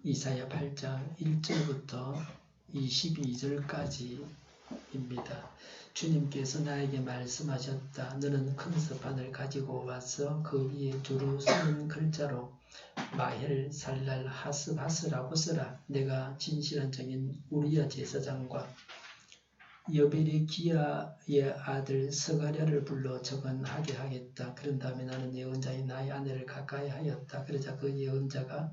이사야 8장 1절부터 22절까지입니다. 주님께서 나에게 말씀하셨다. 너는 큰 서판을 가지고 와서 그 위에 두루 쓰는 글자로 마헬 살랄 하스바스라고 써라. 내가 진실한 정인 우리야 제사장과 여베레기야의 아들 스가랴를 불러 저건하게 하겠다. 그런 다음에 나는 예언자인 나의 아내를 가까이 하였다. 그러자 그 예언자가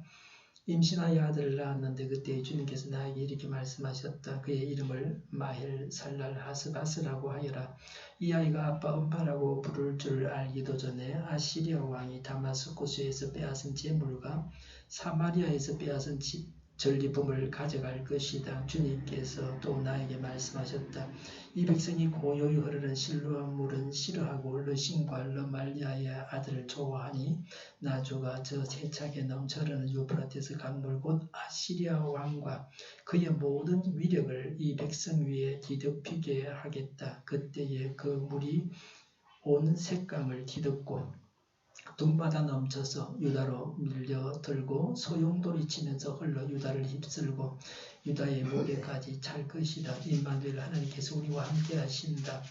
임신하여 아들을 낳았는데 그때 주님께서 나에게 이렇게 말씀하셨다. 그의 이름을 마헬 살랄 하스바스라고 하여라. 이 아이가 아빠 엄마라고 부를 줄 알기도 전에 아시리아 왕이 다마스쿠스에서 빼앗은 재물과 사마리아에서 빼앗은 전리품을 가져갈 것이다. 주님께서 또 나에게 말씀하셨다. 이 백성이 고요히 흐르는 실로암 물은 싫어하고 르신과 르말리아의 아들을 좋아하니 나주가 저 세차게 넘쳐 흐르는 유프라테스 강물 곧 아시리아 왕과 그의 모든 위력을 이 백성 위에 뒤덮이게 하겠다. 그때에 그 물이 온 색강을 뒤덮고 둠마다 넘쳐서 유다로 밀려들고 소용돌이 치면서 흘러 유다를 휩쓸고 유다의 목에까지 찰 것이다. 임마누엘 하나님께서 우리와 함께 하신다.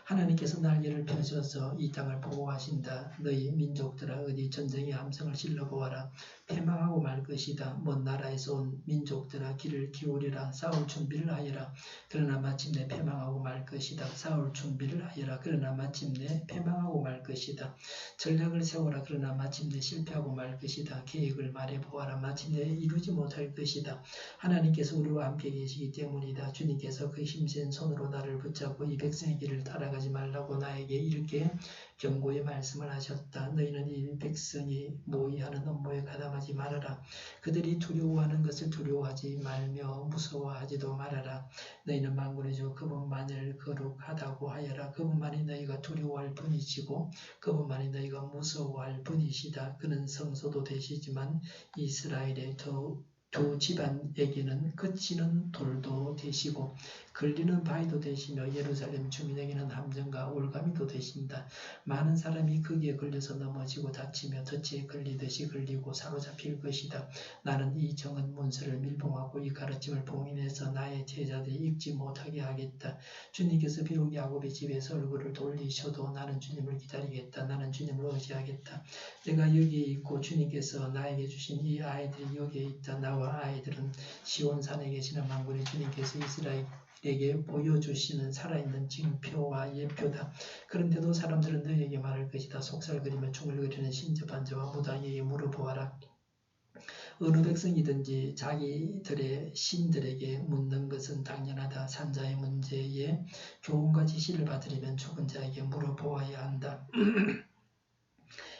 하나님께서 날개를 펴셔서 이 땅을 보호하신다. 너희 민족들아 어디 전쟁의 함성을 질러보아라. 패망하고 말 것이다. 먼 나라에서 온 민족들아 귀를 기울이라. 싸울 준비를 하여라. 그러나 마침내 패망하고 말 것이다. 싸울 준비를 하여라. 그러나 마침내 패망하고 말 것이다. 전략을 세워라. 그러나 마침내 실패하고 말 것이다. 계획을 말해보아라. 마침내 이루지 못할 것이다. 하나님께서 우리와 함께 계시기 때문이다. 주님께서 그 힘센 손으로 나를 붙잡고 이 백성의 길을 따라가지 말라고 나에게 이렇게 경고의 말씀을 하셨다. 너희는 이 백성이 모의하는 업무에 가담하지 말아라. 그들이 두려워하는 것을 두려워하지 말며 무서워하지도 말아라. 너희는 만군의 주 그분만을 거룩하다고 하여라. 그분만이 너희가 두려워할 분이시고 그분만이 너희가 무서워할 분이시다. 그는 성소도 되시지만 이스라엘의 두 집안에게는 그치는 돌도 되시고 걸리는 바위도 되시며 예루살렘 주민에게는 함정과 올가미도 되신다. 많은 사람이 거기에 걸려서 넘어지고 다치며 덫에 걸리듯이 걸리고 사로잡힐 것이다. 나는 이 정은 문서를 밀봉하고 이 가르침을 봉인해서 나의 제자들이 읽지 못하게 하겠다. 주님께서 비록 야곱의 집에서 얼굴을 돌리셔도 나는 주님을 기다리겠다. 나는 주님을 의지하겠다. 내가 여기에 있고 주님께서 나에게 주신 이 아이들이 여기에 있다. 나와 아이들은 시온산에 계시는 만군의 주님께서 이스라엘에게 보여주시는 살아있는 징표와 예표다. 그런데도 사람들은 너희에게 말할 것이다. 속살거리며 중얼거리는 신접한 자와 무당에게 물어보아라. 어느 백성이든지 자기들의 신들에게 묻는 것은 당연하다. 산자의 문제에 교훈과 지시를 받으려면 죽은 자에게 물어보아야 한다.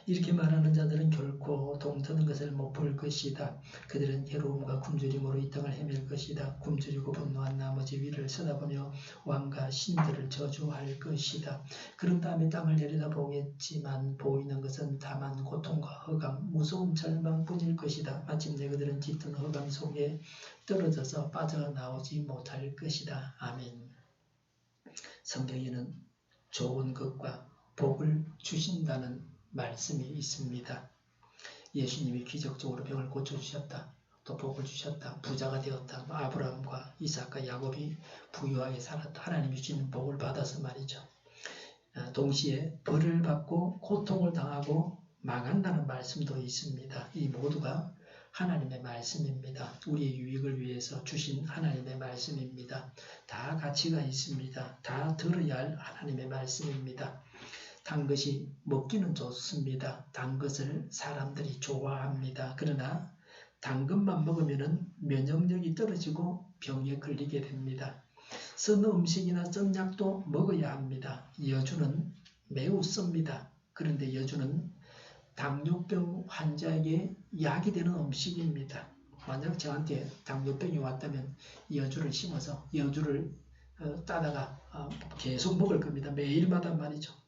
이렇게 말하는 자들은 결코 동트는 것을 못 볼 것이다. 그들은 괴로움과 굶주림으로 이 땅을 헤맬 것이다. 굶주리고 분노한 나머지 위를 쳐다보며 왕과 신들을 저주할 것이다. 그런 다음에 땅을 내려다보겠지만 보이는 것은 다만 고통과 허감, 무서운 절망뿐일 것이다. 마침내 그들은 짙은 허감 속에 떨어져서 빠져나오지 못할 것이다. 아멘. 성경에는 좋은 것과 복을 주신다는 말씀이 있습니다. 예수님이 기적적으로 병을 고쳐주셨다. 또 복을 주셨다. 부자가 되었다. 아브라함과 이삭과 야곱이 부유하게 살았다. 하나님이 주시는 복을 받아서 말이죠. 동시에 벌을 받고 고통을 당하고 망한다는 말씀도 있습니다. 이 모두가 하나님의 말씀입니다. 우리의 유익을 위해서 주신 하나님의 말씀입니다. 다 가치가 있습니다. 다 들어야 할 하나님의 말씀입니다. 단 것이 먹기는 좋습니다. 단 것을 사람들이 좋아합니다. 그러나 단 것만 먹으면 면역력이 떨어지고 병에 걸리게 됩니다. 쓴 음식이나 쓴 약도 먹어야 합니다. 여주는 매우 씁니다. 그런데 여주는 당뇨병 환자에게 약이 되는 음식입니다. 만약 저한테 당뇨병이 왔다면 여주를 심어서 여주를 따다가 계속 먹을 겁니다. 매일마다 말이죠.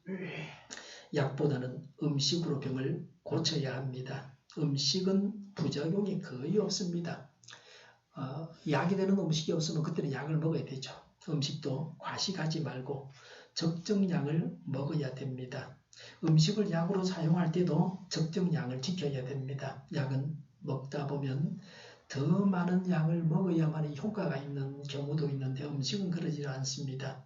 약보다는 음식으로 병을 고쳐야 합니다. 음식은 부작용이 거의 없습니다. 약이 되는 음식이 없으면 그때는 약을 먹어야 되죠. 음식도 과식하지 말고 적정량을 먹어야 됩니다. 음식을 약으로 사용할 때도 적정량을 지켜야 됩니다. 약은 먹다 보면 더 많은 양을 먹어야만 효과가 있는 경우도 있는데 음식은 그러지 않습니다.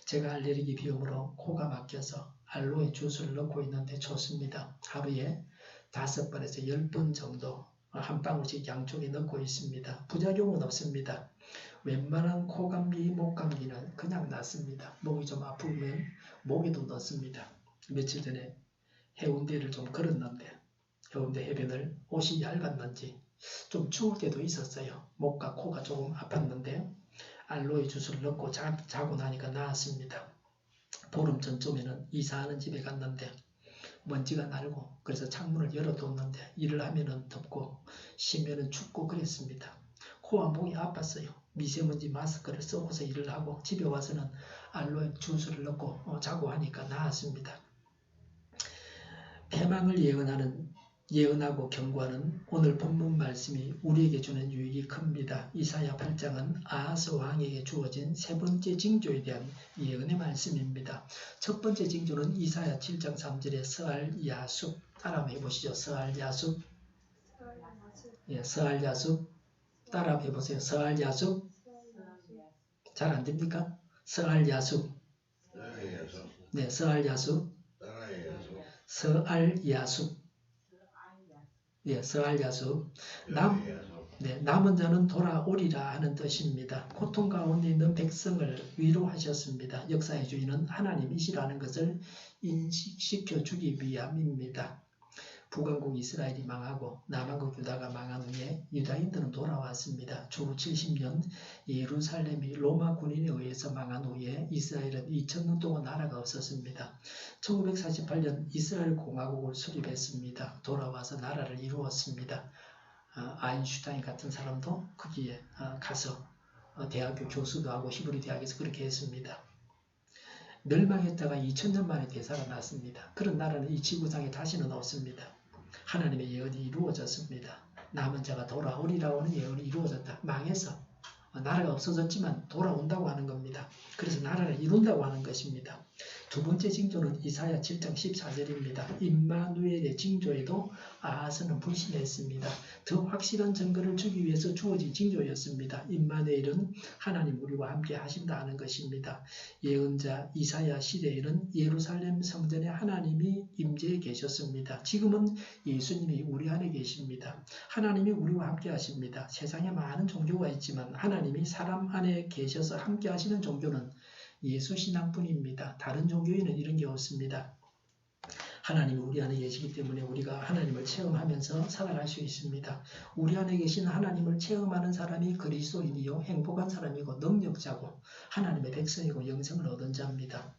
제가 알레르기 비염으로 코가 막혀서 알로에 주스를 넣고 있는데 좋습니다. 하루에 5번에서 10번 정도 한 방울씩 양쪽에 넣고 있습니다. 부작용은 없습니다. 웬만한 코감기, 목감기는 그냥 낫습니다. 목이 좀 아프면 목에도 넣습니다. 며칠 전에 해운대를 좀 걸었는데 해운대 해변을 옷이 얇았는지 좀 추울 때도 있었어요. 목과 코가 조금 아팠는데 알로에 주스를 넣고 자고 나니까 나았습니다. 보름 전쯤에는 이사하는 집에 갔는데 먼지가 날고 그래서 창문을 열어뒀는데 일을 하면은 덥고 쉬면은 춥고 그랬습니다. 코와 목이 아팠어요. 미세먼지 마스크를 쓰고서 일을 하고 집에 와서는 알로에 주스를 넣고 자고 하니까 나았습니다. 패망을 예언하고 경고하는 오늘 본문 말씀이 우리에게 주는 유익이 큽니다. 이사야 8장은 아하스 왕에게 주어진 세 번째 징조에 대한 예언의 말씀입니다. 첫 번째 징조는 이사야 7장 3절의 스알 야숲. 따라 해보시죠. 스알 야숲. 예, 스알 야숲. 따라 해보세요. 스알 야숲. 잘 안 됩니까? 스알 야숲. 네, 스알 야숲. 스알 야숲. 예, 스알 야숲. 남은 자는 돌아오리라 하는 뜻입니다. 고통 가운데 있는 백성을 위로하셨습니다. 역사의 주인은 하나님이시라는 것을 인식시켜 주기 위함입니다. 북왕국 이스라엘이 망하고 남왕국 유다가 망한 후에 유다인들은 돌아왔습니다. 주 70년 예루살렘이 로마 군인에 의해서 망한 후에 이스라엘은 2000년 동안 나라가 없었습니다. 1948년 이스라엘 공화국을 수립했습니다. 돌아와서 나라를 이루었습니다. 아인슈타인 같은 사람도 거기에 가서 대학교 교수도 하고 히브리 대학에서 그렇게 했습니다. 멸망했다가 2000년 만에 되살아났습니다. 그런 나라는 이 지구상에 다시는 없습니다. 하나님의 예언이 이루어졌습니다. 남은 자가 돌아오리라고 하는 예언이 이루어졌다. 망해서 나라가 없어졌지만 돌아온다고 하는 겁니다. 그래서 나라를 이룬다고 하는 것입니다. 두 번째 징조는 이사야 7장 14절입니다. 임마누엘의 징조에도 아하스는 불신했습니다. 더 확실한 증거를 주기 위해서 주어진 징조였습니다. 임마누엘은 하나님 우리와 함께 하신다는 것입니다. 예언자 이사야 시대에는 예루살렘 성전에 하나님이 임재해 계셨습니다. 지금은 예수님이 우리 안에 계십니다. 하나님이 우리와 함께 하십니다. 세상에 많은 종교가 있지만 하나님이 사람 안에 계셔서 함께 하시는 종교는 예수 신앙뿐입니다. 다른 종교에는 이런 게 없습니다. 하나님이 우리 안에 계시기 때문에 우리가 하나님을 체험하면서 살아갈 수 있습니다. 우리 안에 계신 하나님을 체험하는 사람이 그리스도인이요 행복한 사람이고 능력자고 하나님의 백성이고 영생을 얻은 자입니다.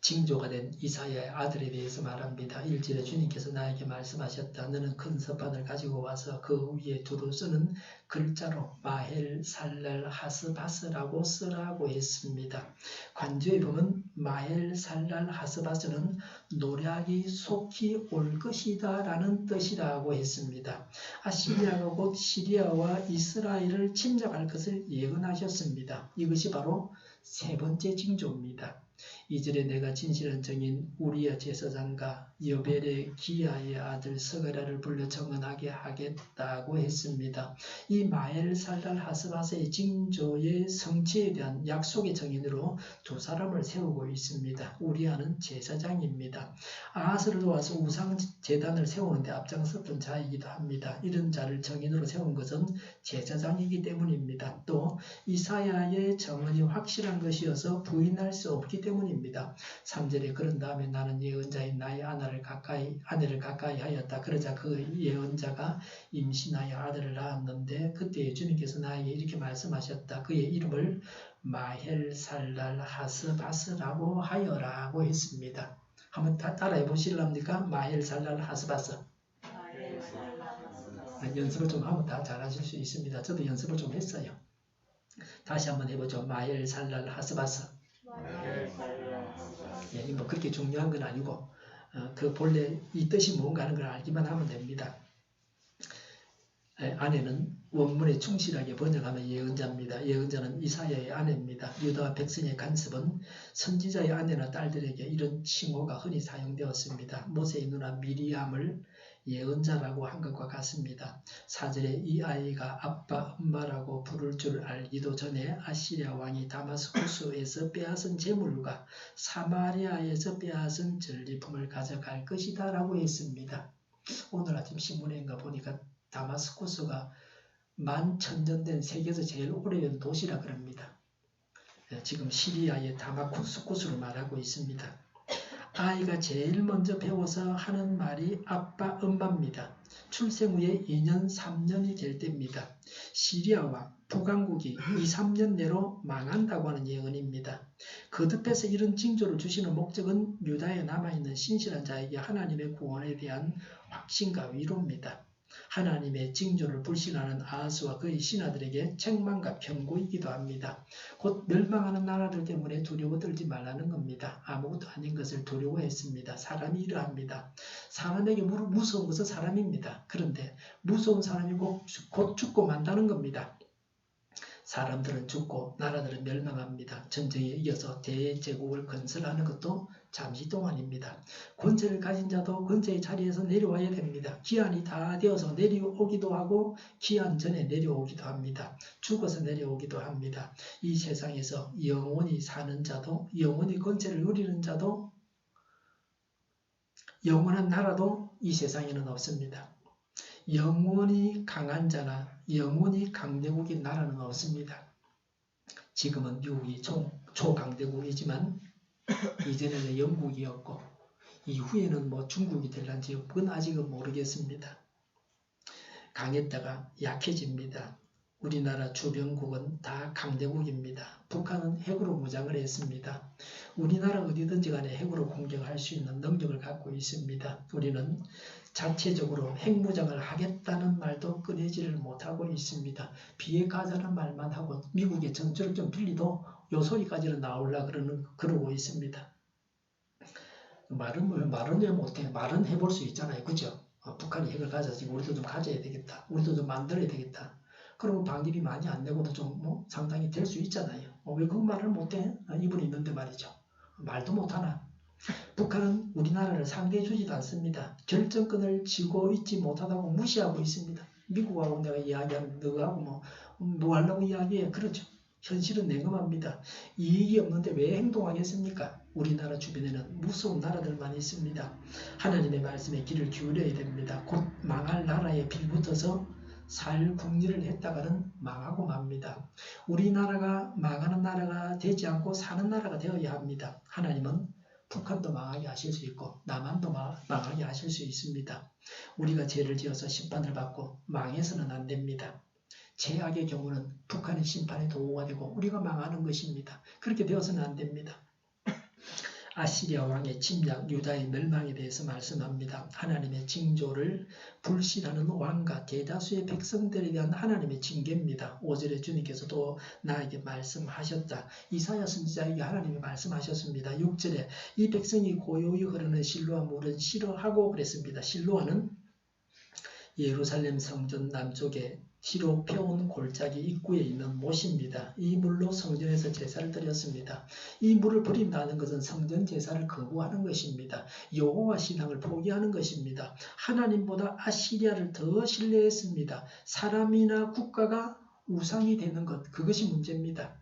징조가 된 이사야의 아들에 대해서 말합니다. 1절에 주님께서 나에게 말씀하셨다. 너는 큰 석반을 가지고 와서 그 위에 두루 쓰는 글자로 마헬 살랄 하스바스라고 쓰라고 했습니다. 관조에 보면 마헬 살랄 하스바스는 노략이 속히 올 것이다 라는 뜻이라고 했습니다. 아시리아가 곧 시리아와 이스라엘을 침략할 것을 예언하셨습니다. 이것이 바로 세 번째 징조입니다. 2절에 내가 진실한 증인 우리야 제사장과 여벨의 기야의 아들 스가랴를 불러 정언하게 하겠다고 했습니다. 이 마엘 살랄 하스바스의 징조의 성취에 대한 약속의 증인으로 두 사람을 세우고 있습니다. 우리야는 제사장입니다. 아하스를 도와서 우상 제단을 세우는데 앞장섰던 자이기도 합니다. 이런 자를 증인으로 세운 것은 제사장이기 때문입니다. 또 이사야의 증언이 확실한 것이어서 부인할 수 없기 때문입니다. 3절에 그런 다음에 나는 예언자인 나의 아내를 가까이 하였다. 그러자 그 예언자가 임신하여 아들을 낳았는데 그때 주님께서 나에게 이렇게 말씀하셨다. 그의 이름을 마헬살랄 하스바스라고 하여라고 했습니다. 한번 다 따라해 보실랍니까? 마헬살랄 하스바스. 연습을 좀 하면 다 잘하실 수 있습니다. 저도 연습을 좀 했어요. 다시 한번 해보죠. 마헬살랄 하스바스. 예, 뭐 그렇게 중요한 건 아니고 그 본래 이 뜻이 뭔가 하는 걸 알기만 하면 됩니다. 아내는 원문에 충실하게 번역하면 예언자입니다. 예언자는 이사야의 아내입니다. 유다와 백성의 간섭은 선지자의 아내나 딸들에게 이런 칭호가 흔히 사용되었습니다. 모세의 누나 미리암을 예언자라고 한 것과 같습니다. 4절에 이 아이가 아빠 엄마라고 부를 줄 알기도 전에 아시리아 왕이 다마스쿠스에서 빼앗은 재물과 사마리아에서 빼앗은 전리품을 가져갈 것이다 라고 했습니다. 오늘 아침 신문인가 보니까 다마스쿠스가 11,000년 된 세계에서 제일 오래된 도시라 그럽니다. 지금 시리아의 다마스쿠스로 말하고 있습니다. 아이가 제일 먼저 배워서 하는 말이 아빠, 엄마입니다. 출생 후에 2년, 3년이 될 때입니다. 시리아와 북왕국이 2, 3년 내로 망한다고 하는 예언입니다. 거듭해서 이런 징조를 주시는 목적은 유다에 남아있는 신실한 자에게 하나님의 구원에 대한 확신과 위로입니다. 하나님의 징조를 불신하는 아하스와 그의 신하들에게 책망과 경고이기도 합니다. 곧 멸망하는 나라들 때문에 두려워 떨지 말라는 겁니다. 아무것도 아닌 것을 두려워했습니다. 사람이 이러합니다. 사람에게 무서운 것은 사람입니다. 그런데 무서운 사람이 곧 죽고 만다는 겁니다. 사람들은 죽고 나라들은 멸망합니다. 전쟁에 이어서 대제국을 건설하는 것도 잠시 동안입니다. 권세를 가진 자도 권세의 자리에서 내려와야 됩니다. 기한이 다 되어서 내려오기도 하고 기한 전에 내려오기도 합니다. 죽어서 내려오기도 합니다. 이 세상에서 영원히 사는 자도 영원히 권세를 누리는 자도 영원한 나라도 이 세상에는 없습니다. 영원히 강한 자나 영원히 강대국인 나라는 없습니다. 지금은 미국이 초강대국이지만 이전에는 영국이었고 이후에는 뭐 중국이 될런지 그건 아직은 모르겠습니다. 강했다가 약해집니다. 우리나라 주변국은 다 강대국입니다. 북한은 핵으로 무장을 했습니다. 우리나라 어디든지 간에 핵으로 공격할 수 있는 능력을 갖고 있습니다. 우리는 자체적으로 핵무장을 하겠다는 말도 꺼내지를 못하고 있습니다. 비핵화하자는 말만 하고 미국의 정처를 좀 빌리도 요 소리까지는 그러고 있습니다. 말은 왜 못해? 말은 해볼 수 있잖아요. 그죠? 북한이 핵을 가졌으니 우리도 좀 가져야 되겠다. 우리도 좀 만들어야 되겠다. 그러면 방위비 많이 안 내고도 좀 상당히 될 수 있잖아요. 왜 그 말을 못해? 이분이 있는데 말이죠. 말도 못하나? 북한은 우리나라를 상대해 주지도 않습니다. 결정권을 쥐고 있지 못하다고 무시하고 있습니다. 미국하고 내가 이야기하면 너하고 뭐 하려고 이야기해? 그렇죠. 현실은 냉엄합니다. 이익이 없는데 왜 행동하겠습니까? 우리나라 주변에는 무서운 나라들만 있습니다. 하나님의 말씀에 귀를 기울여야 됩니다. 곧 망할 나라에 빌붙어서 살 궁리를 했다가는 망하고 맙니다. 우리나라가 망하는 나라가 되지 않고 사는 나라가 되어야 합니다. 하나님은 북한도 망하게 하실 수 있고 남한도 망하게 하실 수 있습니다. 우리가 죄를 지어서 심판을 받고 망해서는 안 됩니다. 죄악의 경우는 북한의 심판의 도구가 되고 우리가 망하는 것입니다. 그렇게 되어서는 안 됩니다. 아시리아 왕의 침략, 유다의 멸망에 대해서 말씀합니다. 하나님의 징조를 불신하는 왕과 대다수의 백성들에 대한 하나님의 징계입니다. 5절에 주님께서도 나에게 말씀하셨다. 이사야 선지자에게 하나님이 말씀하셨습니다. 6절에 이 백성이 고요히 흐르는 실로아 물은 싫어하고 그랬습니다. 실로아는 예루살렘 성전 남쪽에 시로 펴온 골짜기 입구에 있는 못입니다. 이 물로 성전에서 제사를 드렸습니다. 이 물을 버린다는 것은 성전 제사를 거부하는 것입니다. 여호와 신앙을 포기하는 것입니다. 하나님보다 아시리아를 더 신뢰했습니다. 사람이나 국가가 우상이 되는 것, 그것이 문제입니다.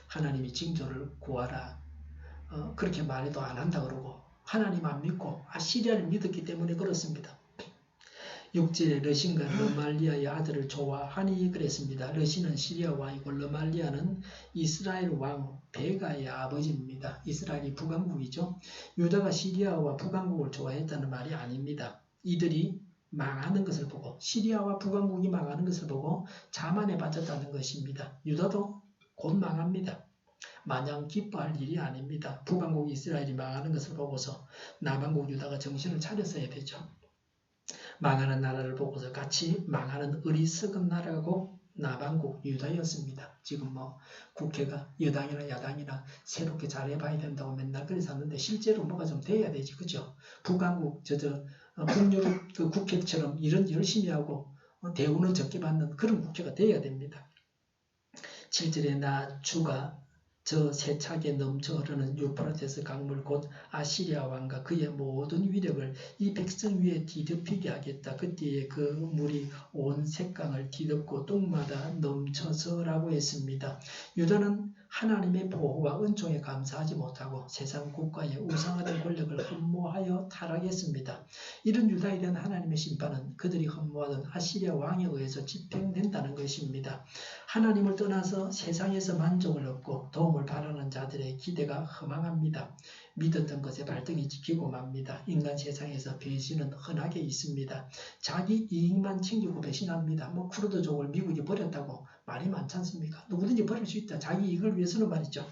하나님이 징조를 구하라. 그렇게 말해도 안 한다 그러고 하나님 안 믿고 아시리아를 믿었기 때문에 그렇습니다. 6절에 르신과 르말리아의 아들을 좋아하니 그랬습니다. 르신은 시리아 왕이고 르말리아는 이스라엘 왕 베가의 아버지입니다. 이스라엘이 북왕국이죠. 유다가 시리아와 북왕국을 좋아했다는 말이 아닙니다. 이들이 망하는 것을 보고 시리아와 북왕국이 망하는 것을 보고 자만에 빠졌다는 것입니다. 유다도 곧 망합니다. 마냥 기뻐할 일이 아닙니다. 북왕국 이스라엘이 망하는 것을 보고서 남왕국 유다가 정신을 차렸어야 되죠. 망하는 나라를 보고서 같이 망하는 어리석은 나라가 곧 남왕국 유다였습니다. 지금 국회가 여당이나 야당이나 새롭게 잘해봐야 된다고 맨날 그래서 하는데 실제로 뭐가 좀 돼야 되지, 그죠? 북왕국 북유럽 그 국회처럼 일은 열심히 하고 대우는 적게 받는 그런 국회가 돼야 됩니다. 7절에 나 주가 저 세차게 넘쳐 흐르는 유프라테스 강물 곧 아시리아 왕과 그의 모든 위력을 이 백성 위에 뒤덮이게 하겠다. 그때에 그 물이 온 색강을 뒤덮고 뚱마다 넘쳐서라고 했습니다. 유다는 하나님의 보호와 은총에 감사하지 못하고 세상 국가의 우상화된 권력을 흠모하여 타락했습니다. 이런 유다에 대한 하나님의 심판은 그들이 흠모하던 아시리아 왕에 의해서 집행된다는 것입니다. 하나님을 떠나서 세상에서 만족을 얻고 도움을 바라는 자들의 기대가 허망합니다. 믿었던 것에 발등이 찍히고 맙니다. 인간 세상에서 배신은 흔하게 있습니다. 자기 이익만 챙기고 배신합니다. 쿠르드족을 미국이 버렸다고 말이 많지 않습니까? 누구든지 버릴 수 있다. 자기 이익을 위해서는 말이죠.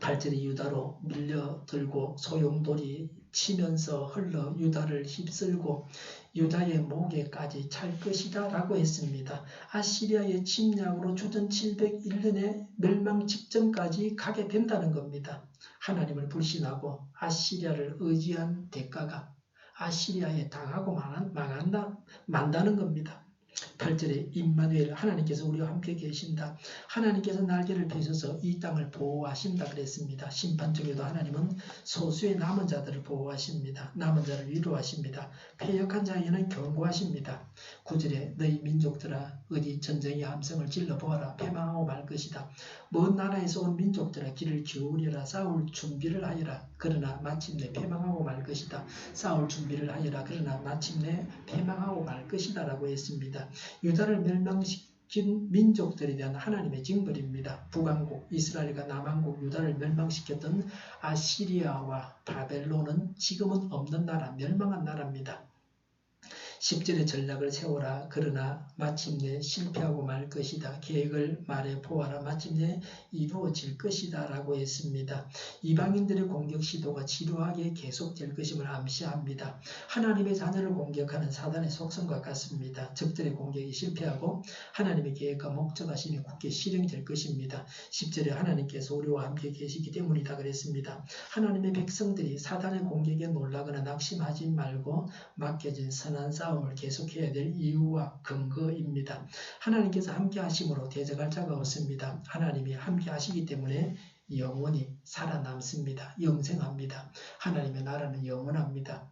8절에 유다로 밀려들고 소용돌이 치면서 흘러 유다를 휩쓸고 유다의 목에까지 찰 것이다 라고 했습니다. 아시리아의 침략으로 주전 701년에 멸망 직전까지 가게 된다는 겁니다. 하나님을 불신하고 아시리아를 의지한 대가가 아시리아에 당하고 만다는 겁니다. 8절에 임마누엘 하나님께서 우리와 함께 계신다. 하나님께서 날개를 펴셔서 이 땅을 보호하신다 그랬습니다. 심판중에도 하나님은 소수의 남은 자들을 보호하십니다. 남은 자를 위로하십니다. 패역한 자에게는 경고하십니다. 9절에 너희 민족들아 어디 전쟁의 함성을 질러보아라. 패망하고 말 것이다. 먼 나라에서 온 민족들아 귀를 기울여라. 싸울 준비를 하여라. 그러나 마침내 패망하고 말 것이다. 싸울 준비를 하여라. 그러나 마침내 패망하고 말 것이다 라고 했습니다. 유다를 멸망시킨 민족들에 대한 하나님의 징벌입니다. 북왕국 이스라엘과 남왕국 유다를 멸망시켰던 아시리아와 바벨론은 지금은 없는 나라, 멸망한 나라입니다. 10절의 전략을 세워라. 그러나 마침내 실패하고 말 것이다. 계획을 말해 보아라. 마침내 이루어질 것이다 라고 했습니다. 이방인들의 공격 시도가 지루하게 계속될 것임을 암시합니다. 하나님의 자녀를 공격하는 사단의 속성과 같습니다. 적들의 공격이 실패하고 하나님의 계획과 목적하심이 굳게 실행될 것입니다. 10절에 하나님께서 우리와 함께 계시기 때문이다 그랬습니다. 하나님의 백성들이 사단의 공격에 놀라거나 낙심하지 말고 맡겨진 선한 싸움을 계속해야 될 이유와 근거입니다. 하나님께서 함께 하심으로 대적할 자가 없습니다. 하나님이 함께 하시기 때문에 영원히 살아남습니다. 영생합니다. 하나님의 나라는 영원합니다.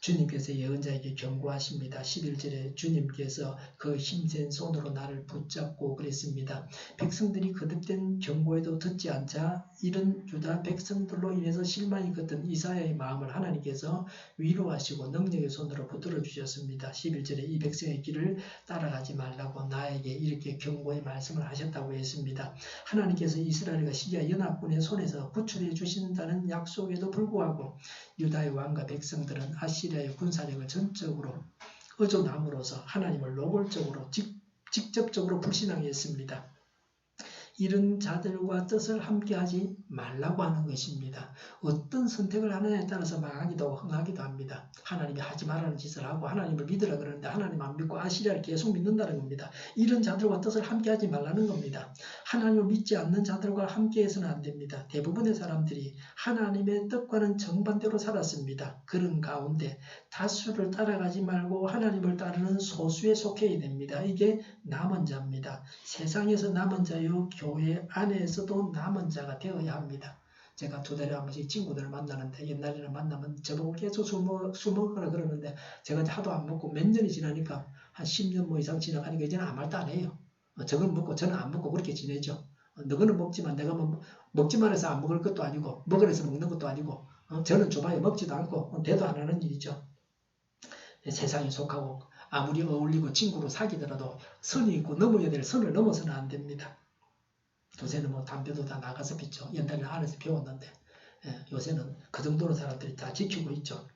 주님께서 예언자에게 경고하십니다. 11절에 주님께서 그 힘센 손으로 나를 붙잡고 그랬습니다. 백성들이 거듭된 경고에도 듣지 않자 이런 유다 백성들로 인해서 실망이 컸던 이사야의 마음을 하나님께서 위로하시고 능력의 손으로 붙들어 주셨습니다. 11절에 이 백성의 길을 따라가지 말라고 나에게 이렇게 경고의 말씀을 하셨다고 했습니다. 하나님께서 이스라엘과 시리아 연합군의 손에서 구출해 주신다는 약속에도 불구하고 유다의 왕과 백성들은 아시리아의 군사력을 전적으로 의존함으로써 하나님을 노골적으로 직접적으로 불신하였습니다. 이런 자들과 뜻을 함께하지 말라고 하는 것입니다. 어떤 선택을 하느냐에 따라서 망하기도 하고 흥하기도 합니다. 하나님이 하지 말라는 짓을 하고 하나님을 믿으라 그러는데 하나님 안 믿고 아시리아를 계속 믿는다는 겁니다. 이런 자들과 뜻을 함께하지 말라는 겁니다. 하나님을 믿지 않는 자들과 함께해서는 안 됩니다. 대부분의 사람들이 하나님의 뜻과는 정반대로 살았습니다. 그런 가운데 다수를 따라가지 말고 하나님을 따르는 소수에 속해야 됩니다. 이게 남은 자입니다. 세상에서 남은 자요 교회 안에서도 남은 자가 되어야 합니다. 제가 2달에 한 번씩 친구들을 만나는데 옛날에는 만나면 저보고 계속 술 먹으라 그러는데 제가 하도 안 먹고 몇 년이 지나니까 한 10년 이상 지나가니까 이제는 아무 말도 안 해요. 저건 먹고 저는 안 먹고 그렇게 지내죠. 너는 먹지만 내가 먹지만 해서 안 먹을 것도 아니고 먹으라 해서 먹는 것도 아니고 저는 줘봐야 먹지도 않고 대도 안 하는 일이죠. 세상에 속하고 아무리 어울리고 친구로 사귀더라도 선이 있고 넘어야 될 선을 넘어서는 안 됩니다. 요새는 담배도 다 나가서 피죠. 옛날에는 안에서 배웠는데 요새는 그 정도로 사람들이 다 지키고 있죠.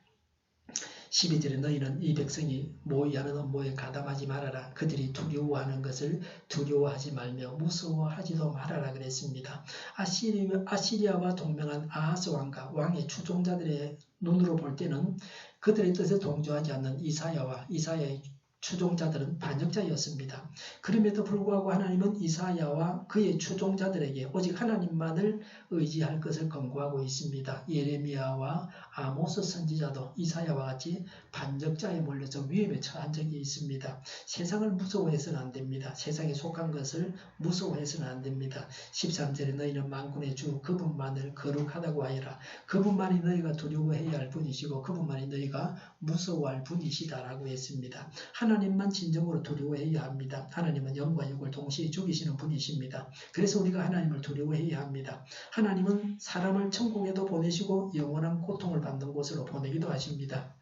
12절에 너희는 이 백성이 모의하는 업무에 가담하지 말아라. 그들이 두려워하는 것을 두려워하지 말며 무서워하지도 말아라 그랬습니다. 아시리아와 동맹한 아하스 왕과 왕의 추종자들의 눈으로 볼 때는 그들의 뜻에 동조하지 않는 이사야와 이사야의 추종자들은 반역자였습니다. 그럼에도 불구하고 하나님은 이사야와 그의 추종자들에게 오직 하나님만을 의지할 것을 권고하고 있습니다. 예레미야와 아모스 선지자도 이사야와 같이 반역자에 몰려서 위험에 처한 적이 있습니다. 세상을 무서워해서는 안 됩니다. 세상에 속한 것을 무서워해서는 안 됩니다. 13절에 너희는 만군의 주 그분만을 거룩하다고 하여라. 그분만이 너희가 두려워해야 할 분이시고 그분만이 너희가 무서워할 분이시다라고 했습니다. 하나님만 진정으로 두려워해야 합니다. 하나님은 영과 육을 동시에 죽이시는 분이십니다. 그래서 우리가 하나님을 두려워해야 합니다. 하나님은 사람을 천국에도 보내시고 영원한 고통을 받는 곳으로 보내기도 하십니다.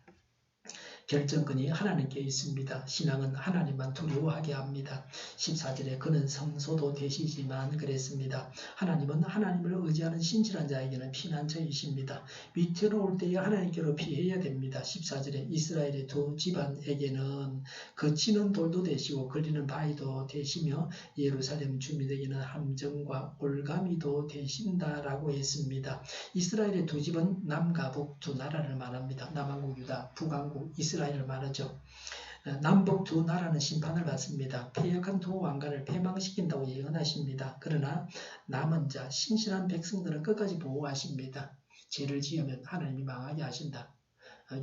결정권이 하나님께 있습니다. 신앙은 하나님만 두려워하게 합니다. 14절에 그는 성소도 되시지만 그랬습니다. 하나님은 하나님을 의지하는 신실한 자에게는 피난처이십니다. 위태로울 때에 하나님께로 피해야 됩니다. 14절에 이스라엘의 두 집안에게는 거치는 돌도 되시고 걸리는 바위도 되시며 예루살렘 주민에게는 함정과 올가미도 되신다라고 했습니다. 이스라엘의 두 집은 남과 북 두 나라를 말합니다. 남왕국 유다, 북왕국 이스라엘을 말하죠. 남북 두 나라는 심판을 받습니다. 패역한 두 왕관을 패망시킨다고 예언하십니다. 그러나 남은 자, 신실한 백성들은 끝까지 보호하십니다. 죄를 지으면 하나님이 망하게 하신다.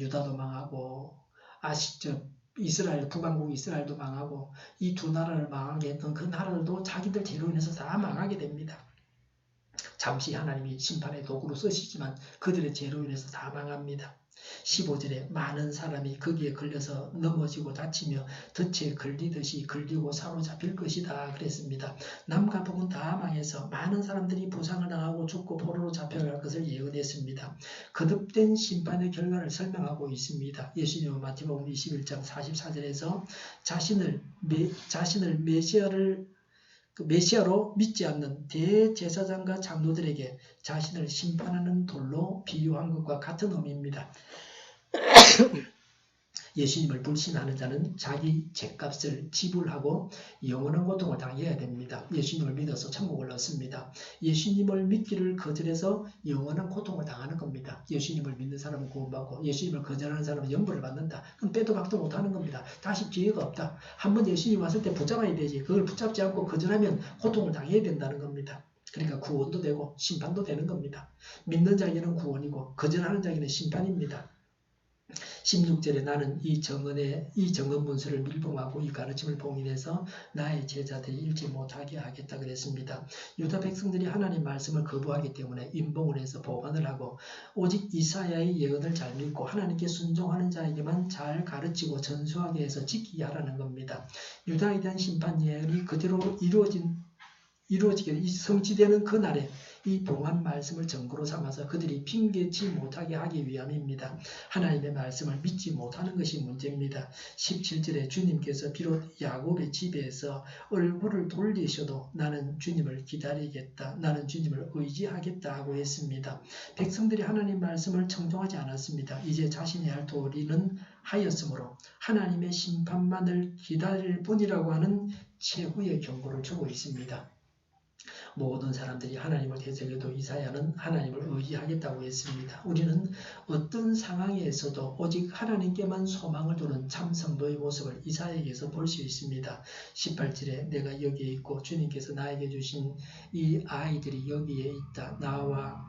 유다도 망하고 이스라엘, 북왕국 이스라엘도 망하고 이 두 나라를 망하게 했던 그 나라들도 자기들 죄로 인해서 다 망하게 됩니다. 잠시 하나님이 심판의 도구로 쓰시지만 그들의 죄로 인해서 다 망합니다. 15절에 많은 사람이 거기에 걸려서 넘어지고 다치며 덫에 걸리듯이 걸리고 사로잡힐 것이다 그랬습니다. 남과 북은 다 망해서 많은 사람들이 부상을 당하고 죽고 포로로 잡혀갈 것을 예언했습니다. 거듭된 심판의 결과를 설명하고 있습니다. 예수님은 마태복음 21장 44절에서 자신을 메시아로 믿지 않는 대제사장과 장로들에게 자신을 심판하는 돌로 비유한 것과 같은 의미입니다. 예수님을 불신하는 자는 자기 죗값을 지불하고 영원한 고통을 당해야 됩니다. 예수님을 믿어서 천국을 얻습니다. 예수님을 믿기를 거절해서 영원한 고통을 당하는 겁니다. 예수님을 믿는 사람은 구원받고 예수님을 거절하는 사람은 영벌을 받는다. 그럼 빼도 박도 못하는 겁니다. 다시 기회가 없다. 한번 예수님 왔을 때 붙잡아야 되지. 그걸 붙잡지 않고 거절하면 고통을 당해야 된다는 겁니다. 그러니까 구원도 되고 심판도 되는 겁니다. 믿는 자에게는 구원이고 거절하는 자에게는 심판입니다. 16절에 나는 이 정언 문서를 밀봉하고 이 가르침을 봉인해서 나의 제자들이 읽지 못하게 하겠다 그랬습니다. 유다 백성들이 하나님 말씀을 거부하기 때문에 임봉을 해서 보관을 하고 오직 이사야의 예언을 잘 믿고 하나님께 순종하는 자에게만 잘 가르치고 전수하게 해서 지키게 하라는 겁니다. 유다에 대한 심판 예언이 그대로 이루어지게 성취되는 그날에 이 봉한 말씀을 증거로 삼아서 그들이 핑계치 못하게 하기 위함입니다. 하나님의 말씀을 믿지 못하는 것이 문제입니다. 17절에 주님께서 비록 야곱의 집에서 얼굴을 돌리셔도 나는 주님을 기다리겠다. 나는 주님을 의지하겠다 하고 했습니다. 백성들이 하나님 말씀을 청종하지 않았습니다. 이제 자신이 할 도리는 하였으므로 하나님의 심판만을 기다릴 뿐이라고 하는 최후의 경고를 주고 있습니다. 모든 사람들이 하나님을 대적해도 이사야는 하나님을 의지하겠다고 했습니다. 우리는 어떤 상황에서도 오직 하나님께만 소망을 두는 참 성도의 모습을 이사야에게서 볼 수 있습니다. 18절에 내가 여기에 있고 주님께서 나에게 주신 이 아이들이 여기에 있다. 나와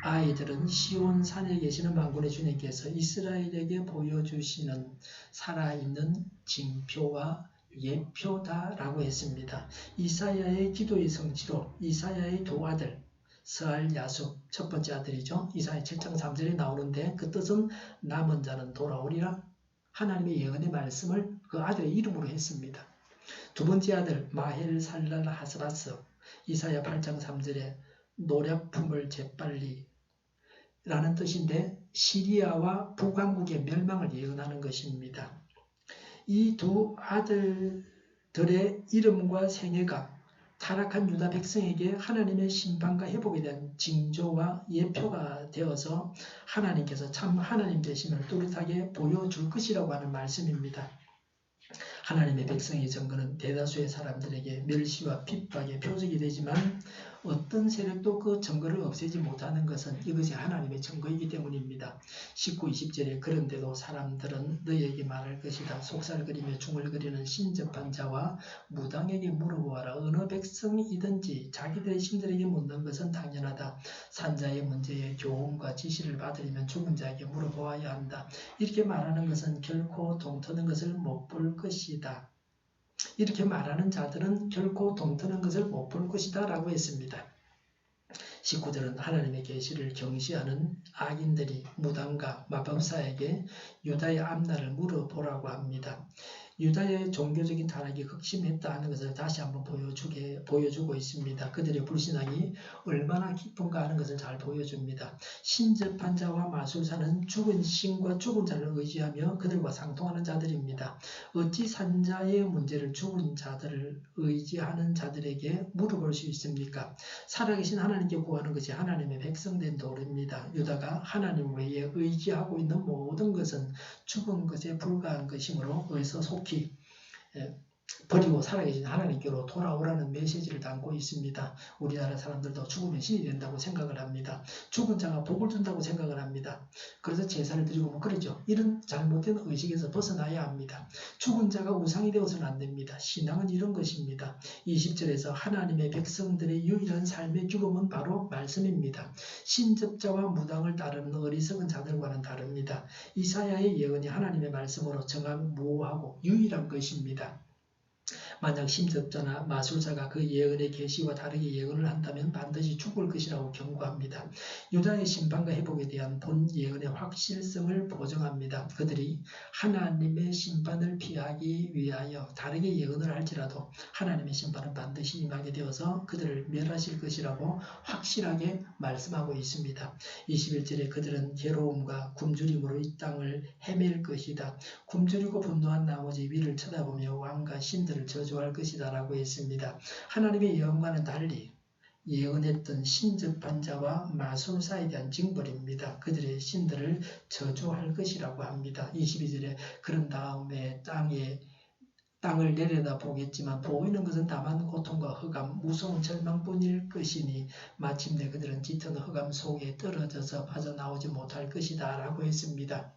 아이들은 시온 산에 계시는 만군의 주님께서 이스라엘에게 보여주시는 살아있는 징표와 예표다라고 했습니다. 이사야의 기도의 성취로 이사야의 두 아들 스알 야숲 첫 번째 아들이죠. 이사야 7장 3절에 나오는데 그 뜻은 남은 자는 돌아오리라. 하나님의 예언의 말씀을 그 아들의 이름으로 했습니다. 두 번째 아들 마헬 살랄 하스바스 이사야 8장 3절에 노략품을 재빨리 라는 뜻인데 시리아와 북왕국의 멸망을 예언하는 것입니다. 이 두 아들들의 이름과 생애가 타락한 유다 백성에게 하나님의 심판과 회복에 대한 징조와 예표가 되어서 하나님께서 참 하나님 되심을 뚜렷하게 보여줄 것이라고 하는 말씀입니다. 하나님의 백성의 증거는 대다수의 사람들에게 멸시와 핍박의 표적이 되지만 어떤 세력도 그 증거를 없애지 못하는 것은 이것이 하나님의 증거이기 때문입니다. 19, 20절에 그런데도 사람들은 너희에게 말할 것이다. 속살거리며 중얼거리는 신접한 자와 무당에게 물어보아라. 어느 백성이든지 자기들의 신들에게 묻는 것은 당연하다. 산자의 문제에 교훈과 지시를 받으려면 죽은 자에게 물어보아야 한다. 이렇게 말하는 것은 결코 동트는 것을 못 볼 것이다. 이렇게 말하는 자들은 결코 동트는 것을 못 볼 것이다 라고 했습니다. 19절은 하나님의 계시를 경시하는 악인들이 무당과 마법사에게 유다의 앞날을 물어보라고 합니다. 유다의 종교적인 타락이 극심했다 하는 것을 다시 한번 보여주고 있습니다. 그들의 불신앙이 얼마나 깊은가 하는 것을 잘 보여줍니다. 신접한 자와 마술사는 죽은 신과 죽은 자를 의지하며 그들과 상통하는 자들입니다. 어찌 산자의 문제를 죽은 자들을 의지하는 자들에게 물어볼 수 있습니까? 살아계신 하나님께 구하는 것이 하나님의 백성된 도리입니다. 유다가 하나님 외에 의지하고 있는 모든 것은 죽은 것에 불과한 것이므로 어디서 속히 버리고 살아계신 하나님께로 돌아오라는 메시지를 담고 있습니다. 우리나라 사람들도 죽으면 신이 된다고 생각을 합니다. 죽은 자가 복을 준다고 생각을 합니다. 그래서 제사를 드리고 뭐 그러죠. 이런 잘못된 의식에서 벗어나야 합니다. 죽은 자가 우상이 되어서는 안 됩니다. 신앙은 이런 것입니다. 20절에서 하나님의 백성들의 유일한 삶의 죽음은 바로 말씀입니다. 신접자와 무당을 따르는 어리석은 자들과는 다릅니다. 이사야의 예언이 하나님의 말씀으로 정확무오하고 유일한 것입니다. 만약 신접자나 마술사가 그 예언의 계시와 다르게 예언을 한다면 반드시 죽을 것이라고 경고합니다. 유다의 심판과 회복에 대한 본 예언의 확실성을 보정합니다. 그들이 하나님의 심판을 피하기 위하여 다르게 예언을 할지라도 하나님의 심판은 반드시 임하게 되어서 그들을 멸하실 것이라고 확실하게 말씀하고 있습니다. 21절에 그들은 괴로움과 굶주림으로 이 땅을 헤맬 것이다. 굶주리고 분노한 나머지 위를 쳐다보며 왕과 신들을 저주할 것이다 라고 했습니다. 하나님의 예언과는 달리 예언했던 신접한 자와 마술사에 대한 징벌입니다. 그들의 신들을 저주할 것이라고 합니다. 22절에 그런 다음에 땅을 내려다 보겠지만 보이는 것은 다만 고통과 흑암, 무서운 절망뿐일 것이니 마침내 그들은 짙은 흑암 속에 떨어져서 빠져나오지 못할 것이다 라고 했습니다.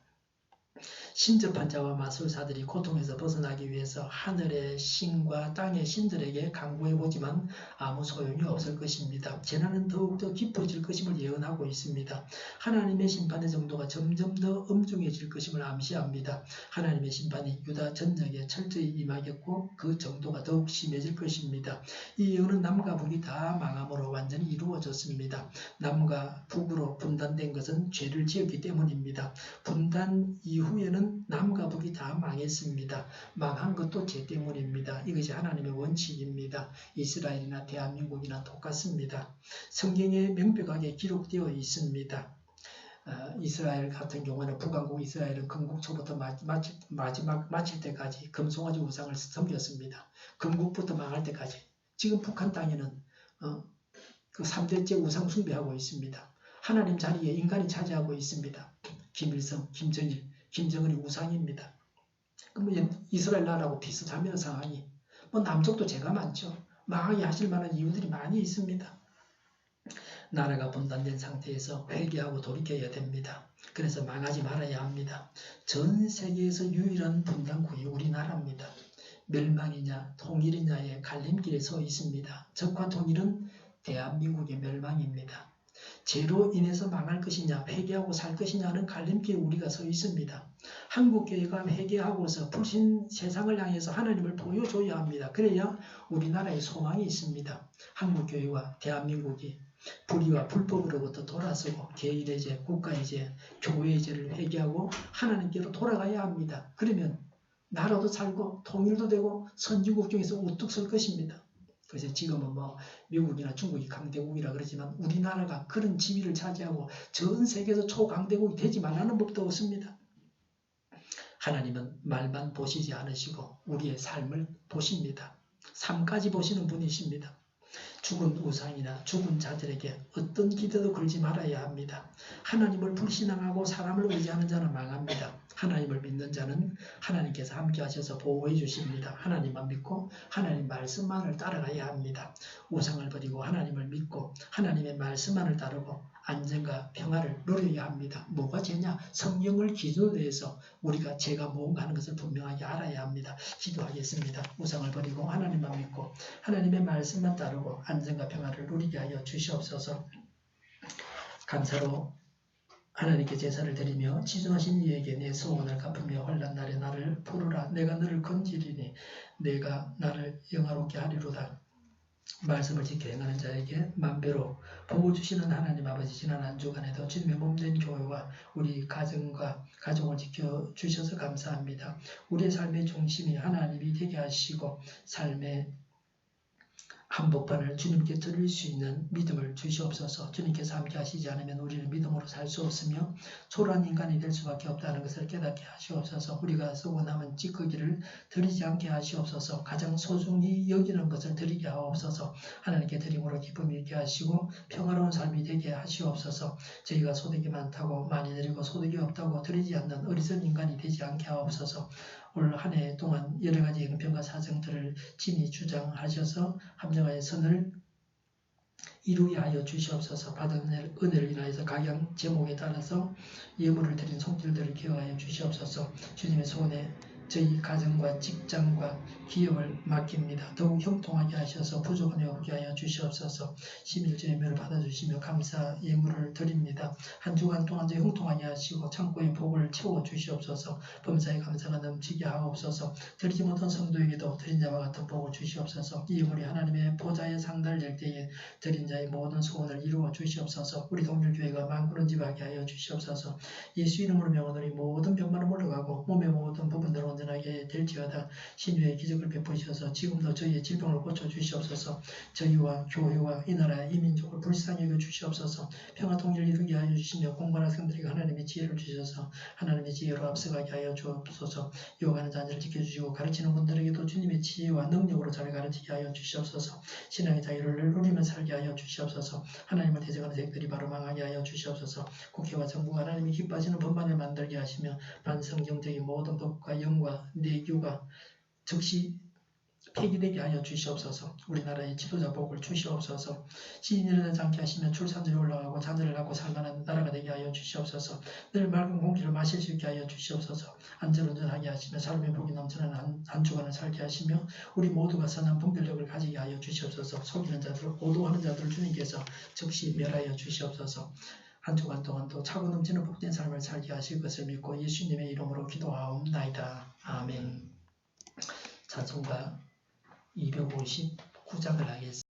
신접한 자와 마술사들이 고통에서 벗어나기 위해서 하늘의 신과 땅의 신들에게 간구해보지만 아무 소용이 없을 것입니다. 재난은 더욱더 깊어질 것임을 예언하고 있습니다. 하나님의 심판의 정도가 점점 더 엄중해질 것임을 암시합니다. 하나님의 심판이 유다 전역에 철저히 임하겠고 그 정도가 더욱 심해질 것입니다. 이 예언은 남과 북이 다 망함으로 완전히 이루어졌습니다. 남과 북으로 분단된 것은 죄를 지었기 때문입니다. 분단 이후에는 남과 북이 다 망했습니다. 망한 것도 죄 때문입니다. 이것이 하나님의 원칙입니다. 이스라엘이나 대한민국이나 똑같습니다. 성경에 명백하게 기록되어 있습니다. 이스라엘 같은 경우는 북왕국 이스라엘은 건국 초부터 마칠 때까지 금송아지 우상을 섬겼습니다. 건국부터 망할 때까지. 지금 북한 땅에는 그 3대째 우상 숭배하고 있습니다. 하나님 자리에 인간이 차지하고 있습니다. 김일성, 김정일, 김정은이 우상입니다. 그럼 이스라엘 나라하고 비슷하면 상황이 남쪽도 죄가 많죠. 망하게 하실 만한 이유들이 많이 있습니다. 나라가 분단된 상태에서 회개하고 돌이켜야 됩니다. 그래서 망하지 말아야 합니다. 전 세계에서 유일한 분단국이 우리나라입니다. 멸망이냐 통일이냐의 갈림길에 서 있습니다. 적과 통일은 대한민국의 멸망입니다. 죄로 인해서 망할 것이냐 회개하고 살 것이냐는 갈림길에 우리가 서 있습니다. 한국교회가 회개하고서 불신 세상을 향해서 하나님을 보여줘야 합니다. 그래야 우리나라에 소망이 있습니다. 한국교회와 대한민국이 불의와 불법으로부터 돌아서고 개인의 죄, 국가의 죄, 교회의 죄를 회개하고 하나님께로 돌아가야 합니다. 그러면 나라도 살고 통일도 되고 선진국 중에서 우뚝 설 것입니다. 그래서 지금은 미국이나 중국이 강대국이라 그러지만 우리나라가 그런 지위를 차지하고 전 세계에서 초강대국이 되지 말라는 법도 없습니다. 하나님은 말만 보시지 않으시고 우리의 삶을 보십니다. 삶까지 보시는 분이십니다. 죽은 우상이나 죽은 자들에게 어떤 기대도 걸지 말아야 합니다. 하나님을 불신앙하고 사람을 의지하는 자는 망합니다. 하나님을 믿는 자는 하나님께서 함께 하셔서 보호해 주십니다. 하나님만 믿고 하나님 말씀만을 따라가야 합니다. 우상을 버리고 하나님을 믿고 하나님의 말씀만을 따르고 안전과 평화를 누려야 합니다. 뭐가 죄냐? 성령을 기준으로 해서 우리가 죄가 뭔가 하는 것을 분명하게 알아야 합니다. 기도하겠습니다. 우상을 버리고 하나님만 믿고 하나님의 말씀만 따르고 안전과 평화를 누리게 하여 주시옵소서. 감사로 하나님께 제사를 드리며 지존하신 이에게 내 소원을 갚으며 환난 날에 나를 부르라. 내가 너를 건지리니 내가 나를 영화롭게 하리로다. 말씀을 지켜 행하는 자에게 만배로 복을 주시는 하나님 아버지, 지난 한 주간에도 주님의 몸된 교회와 우리 가정과 가족을 지켜주셔서 감사합니다. 우리의 삶의 중심이 하나님이 되게 하시고 삶의 한복판을 주님께 드릴 수 있는 믿음을 주시옵소서. 주님께서 함께 하시지 않으면 우리는 믿음으로 살 수 없으며 초라한 인간이 될 수밖에 없다는 것을 깨닫게 하시옵소서. 우리가 쓰고 남은 찌꺼기를 드리지 않게 하시옵소서. 가장 소중히 여기는 것을 드리게 하옵소서. 하나님께 드림으로 기쁨이 있게 하시고 평화로운 삶이 되게 하시옵소서. 저희가 소득이 많다고 많이 드리고 소득이 없다고 드리지 않는 어리석은 인간이 되지 않게 하옵소서. 올 한 해 동안 여러 가지 형편과 사정들을 친히 주장하셔서 합정하여 선을 이루게 하여 주시옵소서. 받은 은혜를 인하여서 각양 제목에 따라서 예물을 드린 손길들을 기억하여 주시옵소서. 주님의 소원에 저희 가정과 직장과 기업을 맡깁니다. 더욱 형통하게 하셔서 부족한 일 없게 하여 주시옵소서. 심일제 예물을 받아주시며 감사 예물을 드립니다. 한 주간 동안 저희 형통하게 하시고 창고의 복을 채워 주시옵소서. 범사에 감사가 넘치게 하옵소서. 드리지 못한 성도에게도 드린 자와 같은 복을 주시옵소서. 이 예물이 하나님의 보좌에 상달될 때에 드린 자의 모든 소원을 이루어 주시옵소서. 우리 동일교회가 만구른집하게 하여 주시옵소서. 예수 이름으로 명하노니 모든 병만은 물러가고 몸의 모든 부분들은 온전하게 될지어다. 신유의 기적을 베푸셔서 지금도 저희의 질병을 고쳐주시옵소서. 저희와 교회와 이 나라 이 민족을 불쌍히 여겨 주시옵소서. 평화 통일을 이루게 하여 주시며 공부하는 학생들에게 하나님의 지혜를 주셔서 하나님의 지혜로 앞서가게 하여 주옵소서. 유혹하는 자녀를 지켜주시고 가르치는 분들에게도 주님의 지혜와 능력으로 잘 가르치게 하여 주시옵소서. 신앙의 자유를 누리며 살게 하여 주시옵소서. 하나님을 대적하는 세력들이 바로 망하게 하여 주시옵소서. 국회와 정부가 하나님이 기뻐하시는 법만을 만들게 하시며 반성경적인 모든 법과 영과 내교가 즉시 폐기되게 하여 주시옵소서. 우리나라의 지도자 복을 주시옵소서. 시인이 일어나지 않게 하시며 출산율이 올라가고 자녀를 낳고 살만한 나라가 되게 하여 주시옵소서. 늘 맑은 공기를 마실 수 있게 하여 주시옵소서. 안전운전하게 하시며 삶의 복이 넘치는 한 주간을 살게 하시며 우리 모두가 선한 분별력을 가지게 하여 주시옵소서. 속이는 자들, 오도하는 자들을 주님께서 즉시 멸하여 주시옵소서. 한 주간 동안도 차고 넘치는 복된 삶을 살게 하실 것을 믿고 예수님의 이름으로 기도하옵나이다. 아멘. 찬송가 259장을 하겠습니다.